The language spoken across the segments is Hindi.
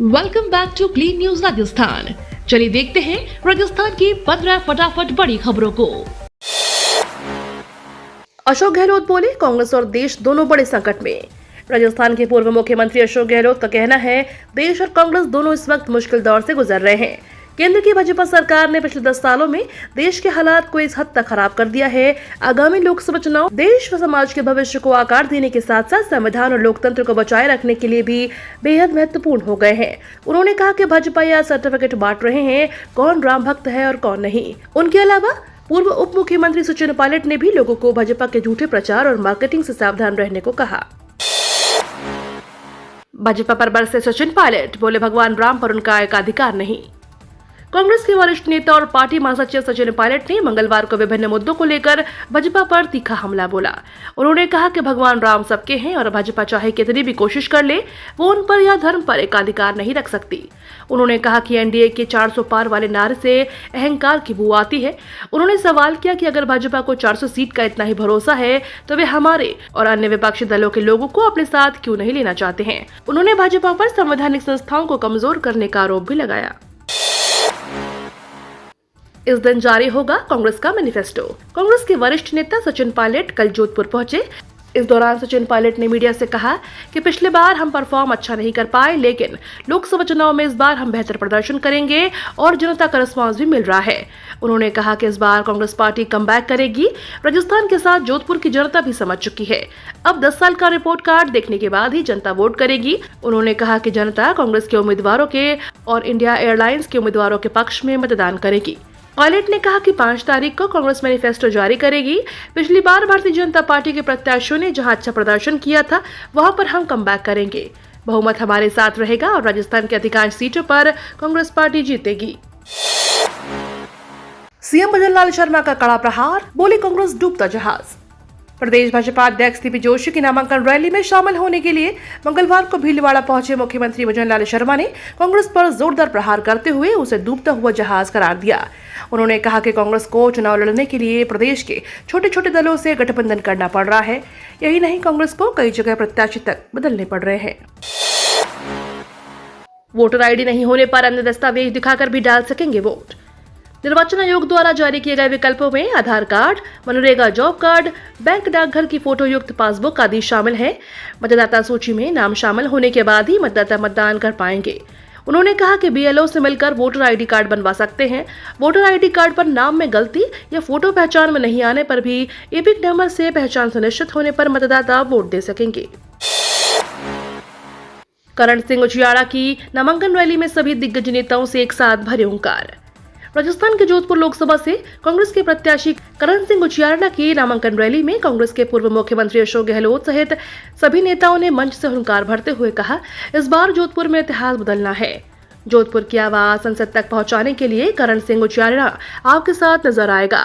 Welcome back to clean news Rajasthan. चलिए देखते हैं राजस्थान की 15 फटाफट बड़ी खबरों को। अशोक गहलोत बोले, कांग्रेस और देश दोनों बड़े संकट में। राजस्थान के पूर्व मुख्यमंत्री अशोक गहलोत का कहना है, देश और कांग्रेस दोनों इस वक्त मुश्किल दौर से गुजर रहे हैं। केंद्र की भाजपा सरकार ने पिछले 10 सालों में देश के हालात को इस हद तक खराब कर दिया है। आगामी लोकसभा चुनाव देश व समाज के भविष्य को आकार देने के साथ साथ संविधान और लोकतंत्र को बचाए रखने के लिए भी बेहद महत्वपूर्ण हो गए हैं। उन्होंने कहा कि भाजपा यह सर्टिफिकेट बांट रहे हैं कौन राम भक्त है और कौन नहीं। उनके अलावा पूर्व उप मुख्यमंत्री सचिन पायलट ने भी लोगों को भाजपा के झूठे प्रचार और मार्केटिंग से सावधान रहने को कहा। भाजपा पर बरसे सचिन पायलट, बोले भगवान राम पर उनका एकाधिकार नहीं। कांग्रेस के वरिष्ठ नेता और पार्टी महासचिव सचिन पायलट ने मंगलवार को विभिन्न मुद्दों को लेकर भाजपा पर तीखा हमला बोला। उन्होंने कहा कि भगवान राम सबके हैं और भाजपा चाहे कितनी भी कोशिश कर ले, वो उन पर या धर्म पर एकाधिकार नहीं रख सकती। उन्होंने कहा कि एनडीए के 400 पार वाले नारे से अहंकार की बू आती है। उन्होंने सवाल किया कि अगर भाजपा को 400 सीट का इतना ही भरोसा है तो वे हमारे और अन्य विपक्षी दलों के लोगों को अपने साथ क्यों नहीं लेना चाहते हैं। उन्होंने भाजपा पर संवैधानिक संस्थाओं को कमजोर करने का आरोप भी लगाया। इस दिन जारी होगा कांग्रेस का मैनिफेस्टो। कांग्रेस के वरिष्ठ नेता सचिन पायलट कल जोधपुर पहुंचे। इस दौरान सचिन पायलट ने मीडिया से कहा कि पिछले बार हम परफॉर्म अच्छा नहीं कर पाए, लेकिन लोकसभा चुनाव में इस बार हम बेहतर प्रदर्शन करेंगे और जनता का रिस्पांस भी मिल रहा है। उन्होंने कहा कि इस बार कांग्रेस पार्टी कमबैक करेगी। राजस्थान के साथ जोधपुर की जनता भी समझ चुकी है। अब 10 साल का रिपोर्ट कार्ड देखने के बाद ही जनता वोट करेगी। उन्होंने कहा कि जनता कांग्रेस के उम्मीदवारों के और इंडिया एयरलाइंस के उम्मीदवारों के पक्ष में मतदान करेगी। पायलट ने कहा कि 5 तारीख को कांग्रेस मैनिफेस्टो जारी करेगी। पिछली बार भारतीय जनता पार्टी के प्रत्याशियों ने जहां अच्छा प्रदर्शन किया था, वहां पर हम कमबैक करेंगे। बहुमत हमारे साथ रहेगा और राजस्थान की अधिकांश सीटों पर कांग्रेस पार्टी जीतेगी। सीएम भजनलाल शर्मा का कड़ा प्रहार, बोले कांग्रेस डूबता जहाज। प्रदेश भाजपा अध्यक्ष सीपी जोशी की नामांकन रैली में शामिल होने के लिए मंगलवार को भीलवाड़ा पहुंचे मुख्यमंत्री भजनलाल शर्मा ने कांग्रेस पर जोरदार प्रहार करते हुए उसे डूबता हुआ जहाज करार दिया। उन्होंने कहा कि कांग्रेस को चुनाव लड़ने के लिए प्रदेश के छोटे छोटे दलों से गठबंधन करना पड़ रहा है। यही नहीं, कांग्रेस को कई जगह प्रत्याशी तक बदलने पड़ रहे हैं। वोटर आईडी नहीं होने पर अन्य दस्तावेज दिखाकर भी डाल सकेंगे वोट। निर्वाचन आयोग द्वारा जारी किए गए विकल्पों में आधार कार्ड, मनरेगा जॉब कार्ड, बैंक डाकघर की फोटो युक्त पासबुक आदि शामिल है। मतदाता सूची में नाम शामिल होने के बाद ही मतदाता मतदान कर पाएंगे। उन्होंने कहा कि बीएलओ से मिलकर वोटर आईडी कार्ड बनवा सकते हैं। वोटर आईडी कार्ड पर नाम में गलती या फोटो पहचान में नहीं आने पर भी एपिक नंबर से पहचान सुनिश्चित होने पर मतदाता वोट दे सकेंगे। करण सिंह उचियाड़ा की नामांकन रैली में सभी दिग्गज नेताओं से एक साथ भरे हुंकार। राजस्थान के जोधपुर लोकसभा से कांग्रेस के प्रत्याशी करण सिंह उचियाड़ा की नामांकन रैली में कांग्रेस के पूर्व मुख्यमंत्री अशोक गहलोत सहित सभी नेताओं ने मंच से हुंकार भरते हुए कहा, इस बार जोधपुर में इतिहास बदलना है। जोधपुर की आवाज संसद तक पहुंचाने के लिए करण सिंह उचियाड़ा आपके साथ नजर आएगा।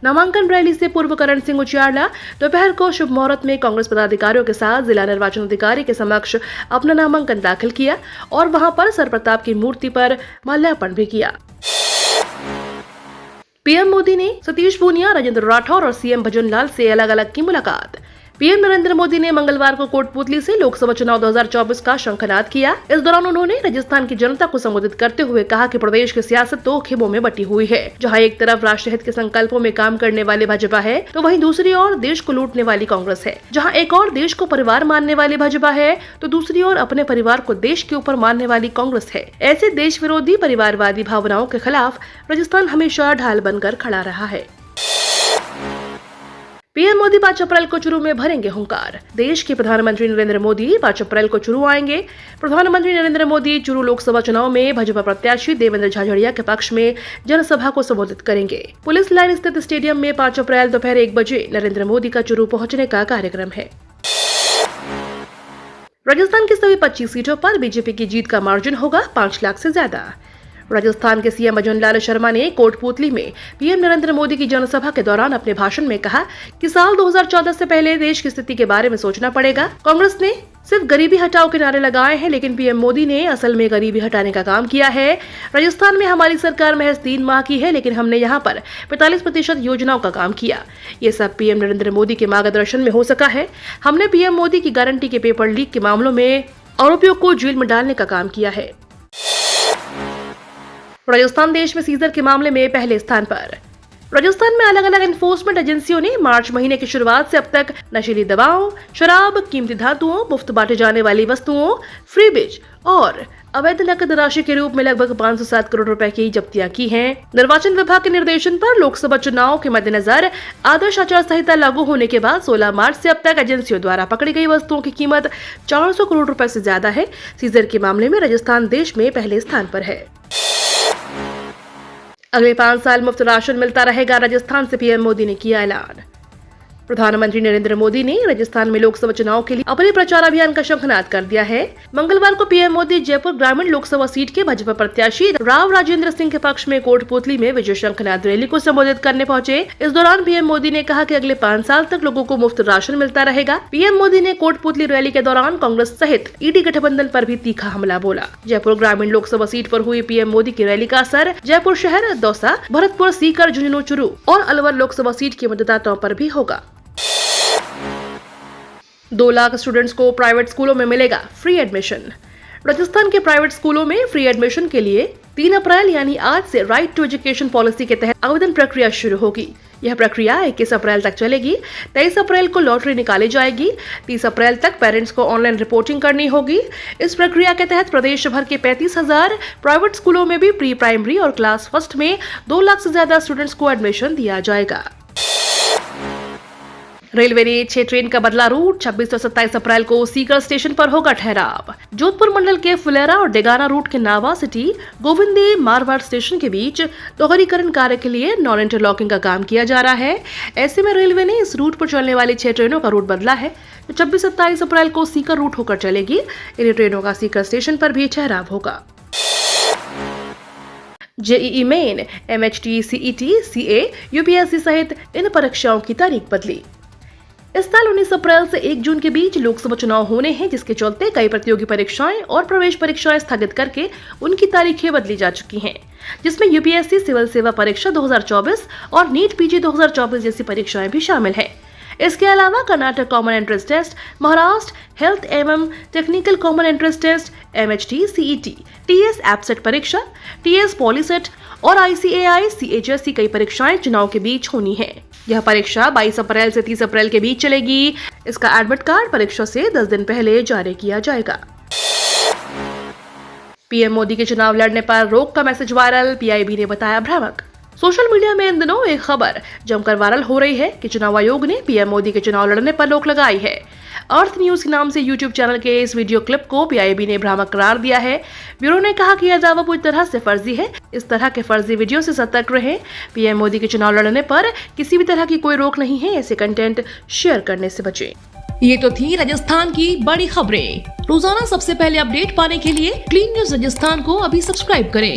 नामांकन रैली से पूर्व करण सिंह उचियाड़ा दोपहर को शुभ मुहूर्त में कांग्रेस पदाधिकारियों के साथ जिला निर्वाचन अधिकारी के समक्ष अपना नामांकन दाखिल किया और वहां पर सरप्रताप की मूर्ति पर माल्यार्पण भी किया। पीएम मोदी ने सतीश पूनिया, राजेंद्र राठौर और सीएम भजनलाल से अलग अलग की मुलाकात। पीएम नरेंद्र मोदी ने मंगलवार को कोटपुतली से लोकसभा चुनाव 2024 का शंखनाद किया। इस दौरान उन्होंने राजस्थान की जनता को संबोधित करते हुए कहा कि प्रदेश की सियासत 2 खेमों में बटी हुई है, जहां एक तरफ राष्ट्रहित के संकल्पों में काम करने वाली भाजपा है तो वहीं दूसरी ओर देश को लूटने वाली कांग्रेस है। जहां एक और देश को परिवार मानने वाली भाजपा है तो दूसरी ओर अपने परिवार को देश के ऊपर मानने वाली कांग्रेस है। ऐसे देश विरोधी परिवारवादी भावनाओं के खिलाफ राजस्थान हमेशा ढाल बनकर खड़ा रहा है। पीएम मोदी 5 अप्रैल को चुरू में भरेंगे हुंकार। देश के प्रधानमंत्री नरेंद्र मोदी 5 अप्रैल को चुरू आएंगे। प्रधानमंत्री नरेंद्र मोदी चुरू लोकसभा चुनाव में भाजपा प्रत्याशी देवेंद्र झाझड़िया के पक्ष में जनसभा को संबोधित करेंगे। पुलिस लाइन स्थित स्टेडियम में 5 अप्रैल दोपहर 1 बजे नरेंद्र मोदी का चुरू पहुंचने का कार्यक्रम है। राजस्थान की सभी 25 सीटों पर बीजेपी की जीत का मार्जिन होगा 5 लाख से ज्यादा। राजस्थान के सीएम भजनलाल शर्मा ने कोटपुतली में पीएम नरेंद्र मोदी की जनसभा के दौरान अपने भाषण में कहा कि साल 2014 से पहले देश की स्थिति के बारे में सोचना पड़ेगा। कांग्रेस ने सिर्फ गरीबी हटाओ के नारे लगाए हैं, लेकिन पीएम मोदी ने असल में गरीबी हटाने का काम किया है। राजस्थान में हमारी सरकार महज 3 माह की है, लेकिन हमने यहाँ पर 45% योजनाओं का काम किया। ये सब पीएम नरेंद्र मोदी के मार्गदर्शन में हो सका है। हमने पीएम मोदी की गारंटी के पेपर लीक के मामलों में आरोपियों को जेल में डालने का काम किया है। राजस्थान देश में सीजर के मामले में पहले स्थान पर। राजस्थान में अलग अलग एनफोर्समेंट एजेंसियों ने मार्च महीने की शुरुआत से अब तक नशीली दवाओं, शराब, कीमती धातुओं, मुफ्त बांटे जाने वाली वस्तुओं, फ्रीबीज और अवैध नकद राशि के रूप में लगभग 507 करोड़ रुपए की जब्तियां की हैं। निर्वाचन विभाग के निर्देशन पर लोकसभा चुनाव के मद्देनजर आदर्श आचार संहिता लागू होने के बाद 16 मार्च से अब तक एजेंसियों द्वारा पकड़ी गई वस्तुओं की कीमत 400 करोड़ रुपए से ज्यादा है। सीजर के मामले में राजस्थान देश में पहले स्थान पर है। अगले 5 साल मुफ्त राशन मिलता रहेगा, राजस्थान से पीएम मोदी ने किया ऐलान। प्रधानमंत्री नरेंद्र मोदी ने राजस्थान में लोकसभा चुनाव के लिए अपने प्रचार अभियान का शंखनाद कर दिया है। मंगलवार को पीएम मोदी जयपुर ग्रामीण लोकसभा सीट के भाजपा प्रत्याशी राव राजेंद्र सिंह के पक्ष में कोटपुतली में विजय शंखनाद रैली को संबोधित करने पहुंचे। इस दौरान पीएम मोदी ने कहा कि अगले 5 साल तक लोगों को मुफ्त राशन मिलता रहेगा। पीएम मोदी ने कोटपुतली रैली के दौरान कांग्रेस सहित ईडी गठबंधन पर भी तीखा हमला बोला। जयपुर ग्रामीण लोकसभा सीट पर हुई पीएम मोदी की रैली का असर जयपुर शहर, दौसा, भरतपुर, सीकर, झुंझुनू, चुरू और अलवर लोकसभा सीट के मतदाताओं पर भी होगा। 2 लाख स्टूडेंट्स को प्राइवेट स्कूलों में मिलेगा फ्री एडमिशन। राजस्थान के प्राइवेट स्कूलों में फ्री एडमिशन के लिए 3 अप्रैल यानी आज से राइट टू एजुकेशन पॉलिसी के तहत आवेदन प्रक्रिया शुरू होगी। यह प्रक्रिया 21 अप्रैल तक चलेगी। 23 अप्रैल को लॉटरी निकाली जाएगी। 30 अप्रैल तक पेरेंट्स को ऑनलाइन रिपोर्टिंग करनी होगी। इस प्रक्रिया के तहत प्रदेश भर के 35,000 प्राइवेट स्कूलों में भी प्री प्राइमरी और क्लास फर्स्ट में 2 लाख से ज्यादा स्टूडेंट्स को एडमिशन दिया जाएगा। रेलवे ने 6 ट्रेन का बदला रूट। 26 और 27 अप्रैल को सीकर स्टेशन पर होगा ठहराव। जोधपुर मंडल के फुलेरा और डेगाना रूट के नावा सिटी, गोविंदी, मारवाड़ स्टेशन के बीच दोहरीकरण कार्य के लिए नॉन इंटरलॉकिंग का काम किया जा रहा है। ऐसे में रेलवे ने इस रूट पर चलने वाली 6 ट्रेनों का रूट बदला है, जो 26-27 अप्रैल को सीकर रूट होकर चलेगी। इन ट्रेनों का सीकर स्टेशन पर भी ठहराव होगा। JEE main, MHT, CET, CA, UPSC सहित इन परीक्षाओं की तारीख बदली। इस साल 19 अप्रैल से 1 जून के बीच लोकसभा चुनाव होने हैं, जिसके चलते कई प्रतियोगी परीक्षाएं और प्रवेश परीक्षाएं स्थगित करके उनकी तारीखें बदली जा चुकी हैं, जिसमें UPSC सिविल सेवा परीक्षा 2024 और नीट PG 2024 जैसी परीक्षाएं भी शामिल हैं। इसके अलावा Karnataka common entrance test, Maharashtra health एवं technical common entrance test, MHT, CET, TS EAPCET परीक्षा, TS पॉलीसेट और ICAI CA जैसी कई परीक्षाएं चुनाव के बीच होनी है। यह परीक्षा 22 अप्रैल से 30 अप्रैल के बीच चलेगी। इसका एडमिट कार्ड परीक्षा से 10 दिन पहले जारी किया जाएगा। पीएम मोदी के चुनाव लड़ने पर रोक का मैसेज वायरल, PIB ने बताया भ्रामक। सोशल मीडिया में इन दिनों एक खबर जमकर वायरल हो रही है कि चुनाव आयोग ने पीएम मोदी के चुनाव लड़ने पर रोक लगाई है। अर्थ न्यूज के नाम से यूट्यूब चैनल के इस वीडियो क्लिप को PIB ने भ्रामक करार दिया है। ब्यूरो ने कहा कि यह दावा पूरी तरह से फर्जी है। इस तरह के फर्जी वीडियो से सतर्क रहें। पीएम मोदी के चुनाव लड़ने पर किसी भी तरह की कोई रोक नहीं है। ऐसे कंटेंट शेयर करने से बचें। ये तो थी राजस्थान की बड़ी खबरें। रोजाना सबसे पहले अपडेट पाने के लिए क्लीन न्यूज राजस्थान को अभी सब्सक्राइब करें।